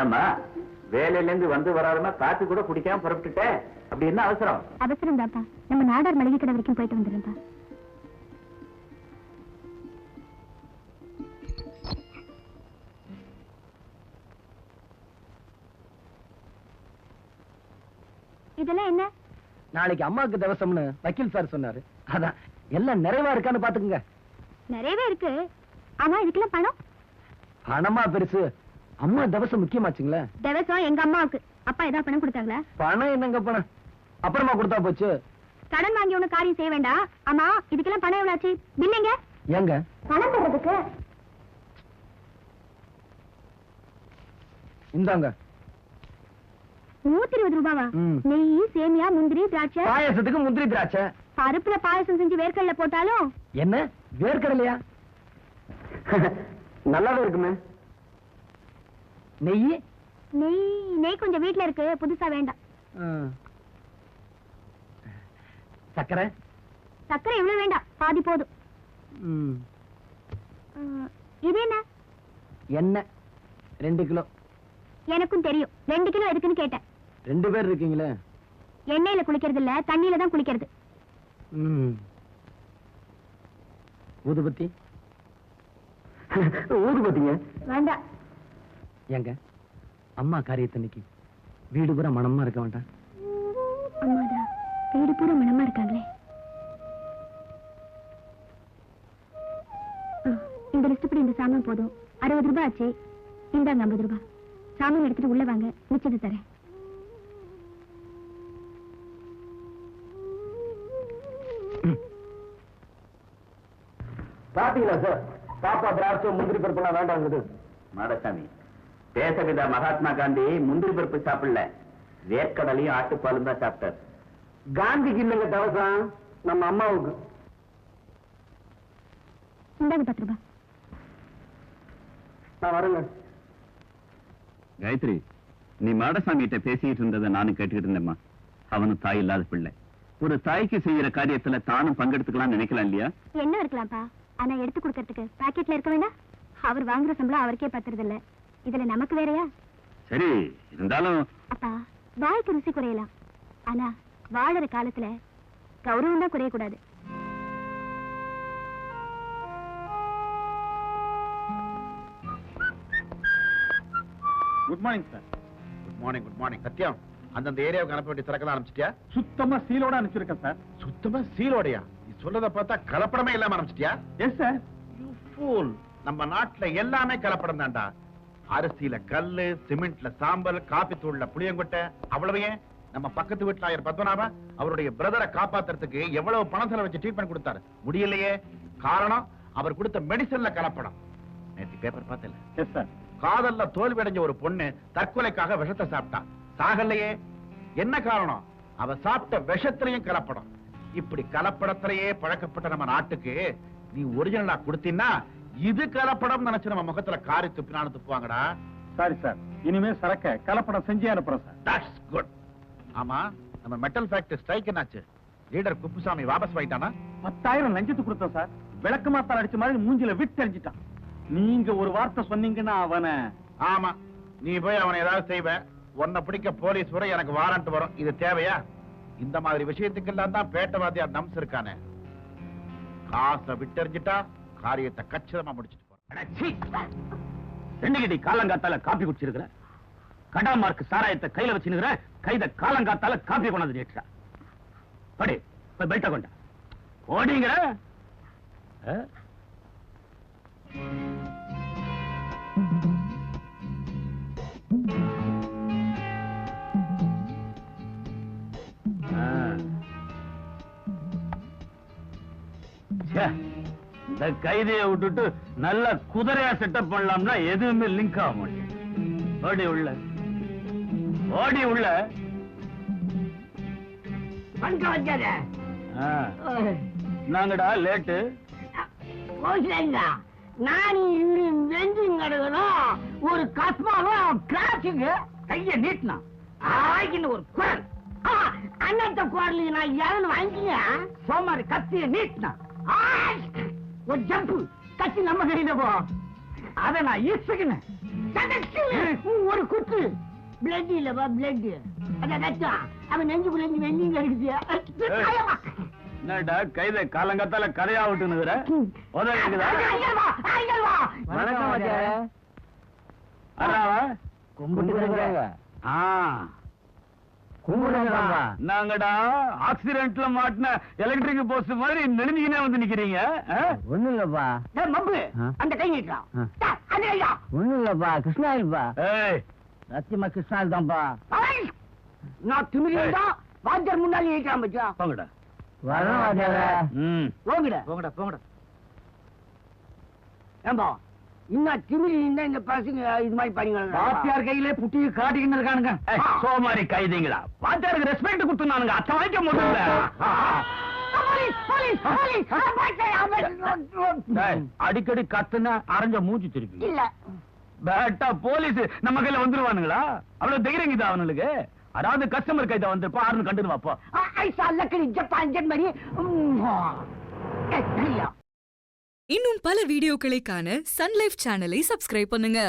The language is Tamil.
என்னம்மா வேலையில இருந்து வந்து வராதுமா காத்து கூட குடிக்காம புறப்பட்டுட்டேன். அப்படி என்ன அவசரம்? அவசரம் தாப்பா. நம்ம நாடார் மளிகை கடை வரைக்கும் போயிட்டு வந்துடுறேன்ப்பா. இதெல்லாம் என்ன? நாளைக்கு அம்மாவுக்கு தவசம்னு வக்கீல் சார் சொன்னாரு. அதான் எல்லாம் நிறைவா இருக்கான்னு பாத்துக்குங்க. நிறையவே இருக்கு. ஆமா, இதுக்கெல்லாம் பணம்? பணமா பெருசு, அம்மா தவசம் முக்கியமாச்சுங்களே. தவசம் எங்க அம்மாவுக்கு. அப்பா ஏதாவது பணம் கொடுத்தாங்களா? பணம் என்னங்க பணம், அப்புறமா கொடுத்தா போச்சு. கடன் வாங்கி ஒண்ணு காரியம் செய்ய வேண்டாம். ஆமா, இதுக்கெல்லாம் பணம் எவ்வளவு ஆச்சு? பில்லுங்க ஏங்க? பணம் தரதுக்கு இந்தாங்க 120 ரூபாவா? நெய், சேமியா, முந்திரி, திராட்சை. பாயசத்துக்கு முந்திரி திராட்சை. பருப்புல பாயசம் செஞ்சு வேர்க்கடல போட்டாலும். என்ன வேர்க்கடலையா? நல்லாவே இருக்குமே. நெய் நெய் நெய் கொஞ்சம் வீட்டுல இருக்கு, புதுசா வேண்டாம். சக்கரை சக்கரை இவ்வளவு வேண்டாம், பாதி போதும். இது என்ன? எண்ணெய் 2 கிலோ. எனக்கும் தெரியும், 2 கிலோ எதுக்குன்னு கேட்டேன். 2 பேர் இருக்கீங்களே. எண்ணெயில குளிக்கிறது இல்ல, தண்ணியில தான் குளிக்கிறது. ஊதுபத்தி ஊதுபத்திங்க வேண்டாம். ஏங்க அம்மா காரியத்தன்னைக்கு வீடு பூரா மனமா இருக்க வேண்டாம்? அம்மாடா வீடு பூரா மனமா இருக்காங்களே. இந்த லிஸ்ட் படி இந்த சாமான் போதும். 60 ரூபாய் ஆச்சு. இந்தாங்க 50 ரூபாய். சாமான் எடுத்துட்டு உள்ள வாங்க, மிச்சத்தை தரேன். பாத்தீங்களா சார், பாப்பா திராட்சை முந்திரி பருப்புலாம் வேண்டாங்குது. மாடசாமி, தேசபிதா மகாத்மா காந்தி முந்திரி பருப்பு சாப்பிடல, வேர்க்கடலையும் ஆட்டுப்பாலும் தான் சாப்பிட்டார். காந்திக்கு இல்லைங்க தவசம், நம்ம அம்மாவுக்கு. இந்தாங்க 10 ரூபாய். நான் வரேங்க. காயத்ரி, நீ மாடசாமி கிட்ட பேசிட்டு இருந்ததை நானும் கேட்டுக்கிட்டு இருந்தேம்மா. அவனும் தாய் இல்லாத பிள்ளை. ஒரு தாய்க்கு செய்யற காரியத்துல தானும் பங்கெடுத்துக்கலாம் நினைக்கலாம் இல்லையா? என்ன இருக்கலாம்ப்பா, ஆனா எடுத்து கொடுக்கறதுக்கு பாக்கெட்ல இருக்க வேண்டாம். அவர் வாங்குற சம்பளம் அவருக்கே பத்துறது இல்ல, இதுல நமக்கு வேறையா? சரி, இருந்தாலும் அப்பா, வாய்க்கு ருசி குறையலாம், ஆனா வாழற காலத்துல கௌரவம் தான் குறையக்கூடாது. Good morning sir. Good morning. Good morning. Sathyam, அந்தந்த ஏரியாவுக்கு அனுப்ப வேண்டிய சரக்கு ஆரம்பிச்சிட்டியா? சுத்தமா சீலோட அனுப்பிச்சிருக்கேன் சார். சுத்தமா சீலோடையா? நீ சொல்லத பார்த்தா கலப்படமே இல்லாம ஆரம்பிச்சிட்டியா? Yes sir. You fool. நம்ம நாட்டுல எல்லாமே கலப்படம் தான்டா. அரிசியில கல்லு, சிமெண்ட்ல சாம்பல், காபி தூள்ல புளியங்கொட்டை. அவ்வளவையே நம்ம பக்கத்து வீட்டுல ஆயர் பத்மநாபா அவருடைய பிரதரை காப்பாத்துறதுக்கு எவ்வளவு பணம் செலவு வச்சு ட்ரீட்மெண்ட் கொடுத்தாரு, முடியலையே. காரணம் அவர் கொடுத்த மெடிசன்ல கலப்படம். நேத்து பேப்பர் பார்த்தல? Yes sir. காதல்ல தோல்வி அடைஞ்ச ஒரு பொண்ணு தற்கொலைக்காக விஷத்தை சாப்பிட்டா, சாகலையே. என்ன காரணம்? அவ சாப்பிட்ட விஷத்திலையும் கலப்படம். இப்படி கலப்படத்திலேயே பழக்கப்பட்ட நம்ம நாட்டுக்கு நீ ஒரிஜினலா கொடுத்தீன்னா இது கலப்படம் நினைச்சு நம்ம முகத்துல காரி துப்பினாலும் துப்புவாங்கடா. சாரி சார், இனிமே சரக்க கலப்படம் செஞ்சே அனுப்புறோம் சார். That's good. ஆமா, நம்ம மெட்டல் ஃபேக்டரி ஸ்ட்ரைக் என்னாச்சு? லீடர் குப்புசாமி வாபஸ் வாங்கிட்டானா? 10,000 லஞ்சத்துக்கு கொடுத்தோம் சார். விளக்கமாத்தால் அடிச்ச மாதிரி மூஞ்சில விட்டு எறிஞ்சிட்டான். நீங்க ஒரு வார்த்தை சொன்னீங்கன்னா அவனை. ஆமா, நீ போய் அவனை ஏதாவது செய்வ, உன்னை பிடிக்க போலீஸ் வர எனக்கு வாரண்ட் வரும். இது தேவையா? இந்த மாதிரி விஷயத்துக்கெல்லாம் தான் பேட்டவாதியார் நம்ஸ் இருக்கானே. காசை விட்டெறிஞ்சிட்டா காரியத்தை கச்சிதமா முடிச்சுட்டு போறேன். ரெண்டுகிட்டி காலங்காத்தால காப்பி குடிச்சிருக்கிற, கடாமார்க்கு சாராயத்தை கையில வச்சுருக்கிற, கைத காலங்காத்தால காப்பி கொண்டாந்து ஏற்றா. படி போய் பெல்ட்ட கொண்ட ஓடிங்கிற. இந்த கைதியை விட்டுட்டு நல்ல குதிரையா செட்டப் பண்ணலாம்னா எதுவுமே லிங்க் ஆக மாட்டேன். ஓடி உள்ள, ஓடி உள்ள. நாங்கடா லேட்டு. நான் ஒரு கஸ்மாவும் கிளாஸுக்கு கைய நீட்டினா ஒரு குரல், அன்னத்த குரல் நான் யாருன்னு வாங்கிங்க. சோமாரி கத்திய நீட்டினா ஒரு ஜம்பு கத்தி நம்ம கையில போ. அதை நான் ஈசுக்கினேன். ஒரு குத்து பிளட் இல்லப்பா பிளட் அத ரத்தம் அவன் நெஞ்சுக்குள்ள இருந்து வெள்ளிங்க இருக்குது என்னடா கைத காலங்காத்தால கதையா விட்டுனுக்குற உதவிக்குதா வணக்கம் வாத்தியாரே. அதாவா கும்பிட்டுக்கிறாங்க. ஆ கும்பிடுங்கப்பா. நாங்கடா ஆக்சிடென்ட்ல மாட்டின எலக்ட்ரிக் போஸ்ட் மாதிரி நெடுஞ்சிக்கினே வந்து நிக்கிறீங்க ஆ? ஒண்ணும் இல்லப்பா. மம்பு ஆ. அந்த கை நீட்டான் ஆ. அந்த கையா ஒண்ணும் இல்லப்பா, கிருஷ்ணாயில்ப்பா. ஏய் சத்தியமா கிருஷ்ணாயில் தான்ப்பா. நான் திமிரியா வாத்தியார் முன்னாடி நீட்டான் பச்சா போங்கடா வரோம் வாத்தியாரே. ம் போங்கட போங்கடா போங்கடா. ஏம்பா இன்னும் திமிரி இருந்தா இந்த பசங்க இது மாதிரி பண்ணிக்கலாம் வாத்தியார் கையிலே புட்டியை காட்டிக்கின்னு இருக்கானுங்க. ஏய், சோமாரி கைதிங்களா வாத்தியாருக்கு ரெஸ்பெக்ட் கொடுத்துனானுங்க அத்த வாய்க்க முடியல ஏய், அடிக்கடி கத்துனா அரைஞ்ச மூஞ்சி திருப்பி இல்ல பேட்டா போலீஸ் நம்ம கையில வந்துருவானுங்களா அவ்வளவு தைரியம் இது அவனுக்கு அதாவது கஸ்டமர் கைத வந்து பாருன்னு கண்டுன்னு வாப்போ ஐசா லக்கடி ஜப்பான் ஜெர்மனி இன்னும் பல வீடியோக்களை காண சன் லைஃப் சேனலை சப்ஸ்கிரைப் பண்ணுங்க.